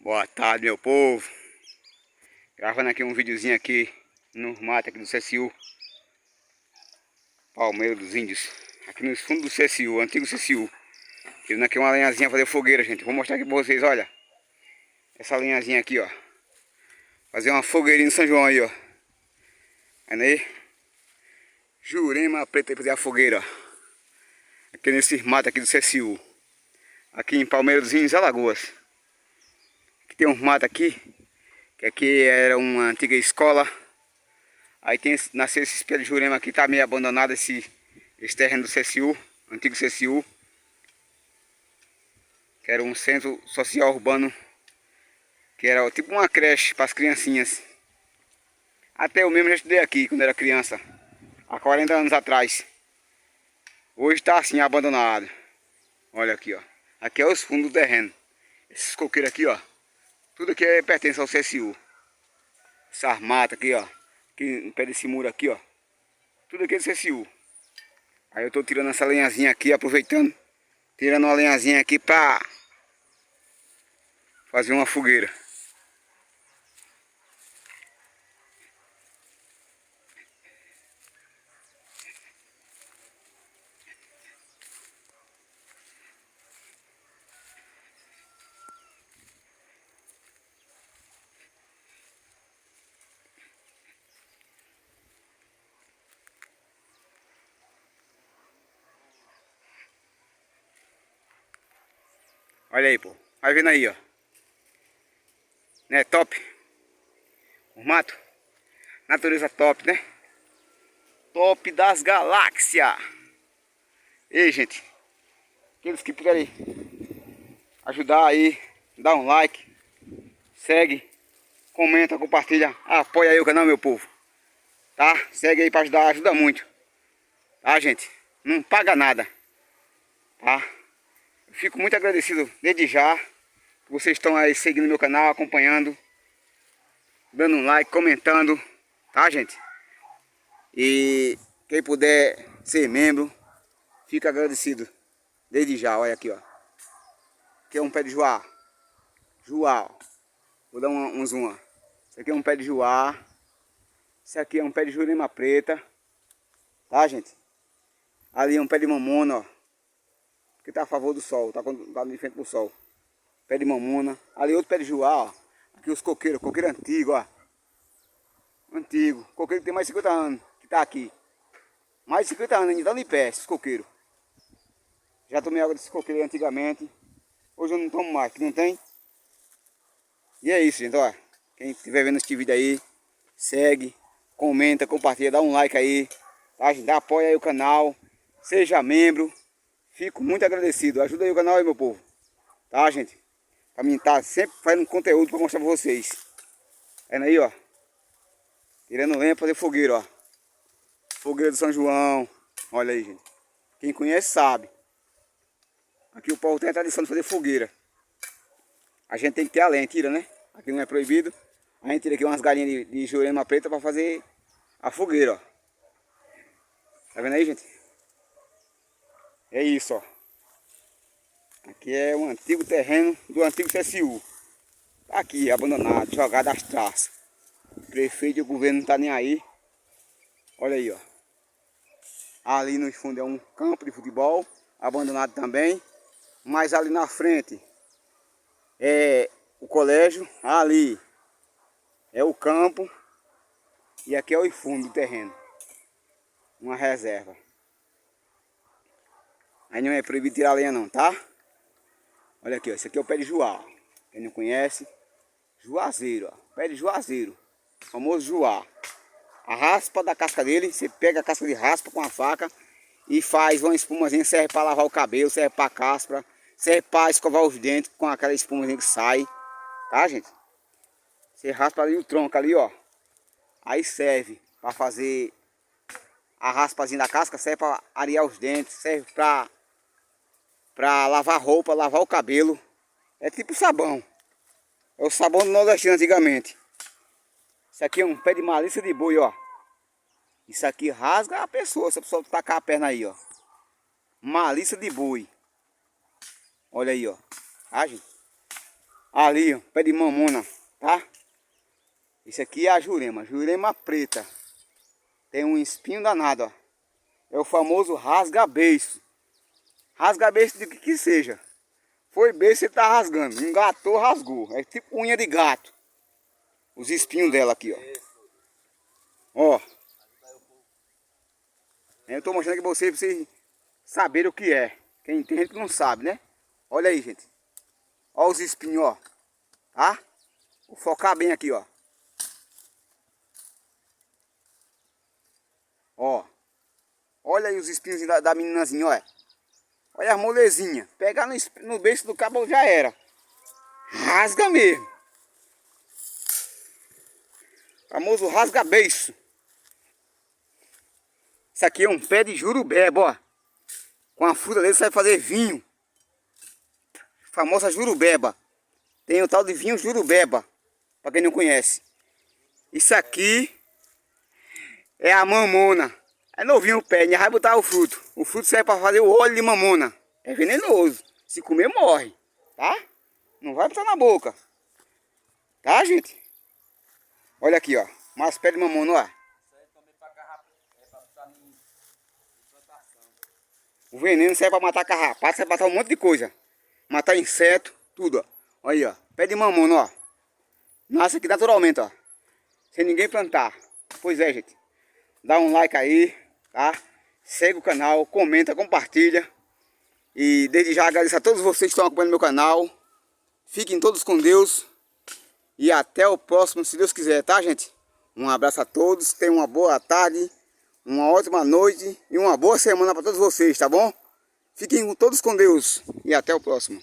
Boa tarde, meu povo. Gravando aqui um videozinho aqui no mato aqui do CSU Palmeira dos Índios. Aqui no fundo do CSU, antigo CSU. Tirando aqui uma lenhazinha pra fazer fogueira, gente. Vou mostrar aqui pra vocês, olha. Essa lenhazinha aqui, ó. Fazer uma fogueirinha no São João aí, ó. Vendo aí? Jurema preta aí fazer a fogueira, ó. Aqui nesse mato aqui do CSU. Aqui em Palmeira dos Índios, Alagoas. Aqui tem uns matos aqui. Que aqui era uma antiga escola. Aí nasceu esse pé de Jurema aqui, tá meio abandonado esse terreno do CSU, antigo CSU. Que era um centro social urbano. Que era tipo uma creche para as criancinhas. Até eu mesmo já estudei aqui quando era criança. Há 40 anos atrás. Hoje está assim, abandonado. Olha aqui, ó. Aqui é os fundos do terreno. Esses coqueiros aqui, ó. Tudo aqui pertence ao CSU. Essas matas aqui, ó. Aqui no pé desse muro aqui, ó. Tudo aqui é do CSU. Aí eu tô tirando essa lenhazinha aqui, aproveitando. Tirando uma lenhazinha aqui pra fazer uma fogueira. Olha aí, pô. Vai vendo aí, ó. Né? Top. O mato. Natureza top, né? Top das galáxias. Ei, gente. Aqueles que puderem ajudar aí, dá um like, segue, comenta, compartilha, apoia aí o canal, meu povo. Tá? Segue aí pra ajudar, ajuda muito. Tá, gente? Não paga nada. Tá? Eu fico muito agradecido desde já. Que vocês estão aí seguindo meu canal, acompanhando, dando um like, comentando. Tá, gente? E quem puder ser membro, fica agradecido. Desde já, olha aqui, ó. Aqui é um pé de joá. Joá, ó. Vou dar um zoom, ó. Esse aqui é um pé de joá. Esse aqui é um pé de jurema preta. Tá, gente? Ali é um pé de mamona, ó. Que tá a favor do sol, tá de frente pro sol. Pé de mamona. Ali outro pé de joá, ó. Aqui os coqueiros, coqueiro antigo, ó. Antigo. Coqueiro que tem mais de 50 anos, que tá aqui. Mais de 50 anos, ainda tá de pé, esses coqueiros. Já tomei água desses coqueiros antigamente. Hoje eu não tomo mais, que não tem. E é isso, gente, ó. Quem estiver vendo este vídeo aí, segue, comenta, compartilha, dá um like aí. Tá, gente? Apoia aí o canal. Seja membro. Fico muito agradecido. Ajuda aí o canal aí, meu povo. Tá, gente? Pra mim tá sempre fazendo conteúdo pra mostrar pra vocês. Vendo aí, ó. Tirando lenha pra fazer fogueira, ó. Fogueira do São João. Olha aí, gente. Quem conhece sabe. Aqui o povo tem a tradição de fazer fogueira. A gente tem que ter a lenha, tira, né? Aqui não é proibido. A gente tira aqui umas galinhas de jurema preta pra fazer a fogueira, ó. Tá vendo aí, gente? É isso, ó. Aqui é um antigo terreno do antigo CSU. Tá aqui, abandonado, jogado às traças. O prefeito e o governo não tá nem aí. Olha aí, ó. Ali no fundo é um campo de futebol, abandonado também. Mas ali na frente é o colégio. Ali é o campo. E aqui é o fundo do terreno. Uma reserva. Aí não é proibido tirar lenha não, tá? Olha aqui, ó. Esse aqui é o pé de joá. Quem não conhece, juazeiro, ó. Pé de juazeiro. Famoso joá. A raspa da casca dele, você pega a casca de raspa com a faca e faz uma espumazinha, serve para lavar o cabelo, serve para caspa, serve para escovar os dentes com aquela espumazinha que sai. Tá, gente? Você raspa ali o tronco ali, ó. Aí serve para fazer a raspazinha da casca, serve para arear os dentes, serve para lavar roupa, lavar o cabelo. É tipo sabão. É o sabão do nordestino antigamente. Isso aqui é um pé de malícia de boi, ó. Isso aqui rasga a pessoa, se a pessoa tacar a perna aí, ó. Malícia de boi. Olha aí, ó. Ah, gente. Ali, ó, pé de mamona, tá? Isso aqui é a jurema, jurema preta. Tem um espinho danado, ó. É o famoso rasga-beiço. Rasga-beiço de que seja. Foi beiço, ele tá rasgando. Engatou, rasgou. É tipo unha de gato. Os espinhos dela aqui, ó. Ó. Eu tô mostrando aqui pra vocês saberem o que é. Quem tem gente que não sabe, né? Olha aí, gente. Ó os espinhos, ó. Tá? Vou focar bem aqui, ó. Ó. Olha aí os espinhos da meninazinha, ó. Olha as molezinhas. Pegar no beiço do cabo já era. Rasga mesmo. Famoso rasga-beiço. Isso aqui é um pé de jurubeba, ó. Com a fruta dele você vai fazer vinho. Famosa jurubeba. Tem o tal de vinho jurubeba. Pra quem não conhece. Isso aqui é a mamona. É novinho o pé, ainda vai botar o fruto. O fruto serve para fazer o óleo de mamona. É venenoso. Se comer, morre. Tá? Não vai botar na boca. Tá, gente? Olha aqui, ó. Mais pé de mamona, ó. O veneno serve para matar carrapato, serve para matar um monte de coisa. Matar inseto, tudo, ó. Olha aí, ó. Pé de mamona, ó. Nasce aqui naturalmente, ó. Sem ninguém plantar. Pois é, gente. Dá um like aí, tá? Segue o canal, comenta, compartilha. E desde já agradeço a todos vocês que estão acompanhando meu canal. Fiquem todos com Deus. E até o próximo, se Deus quiser, tá, gente? Um abraço a todos. Tenham uma boa tarde, uma ótima noite e uma boa semana para todos vocês, tá bom? Fiquem todos com Deus. E até o próximo.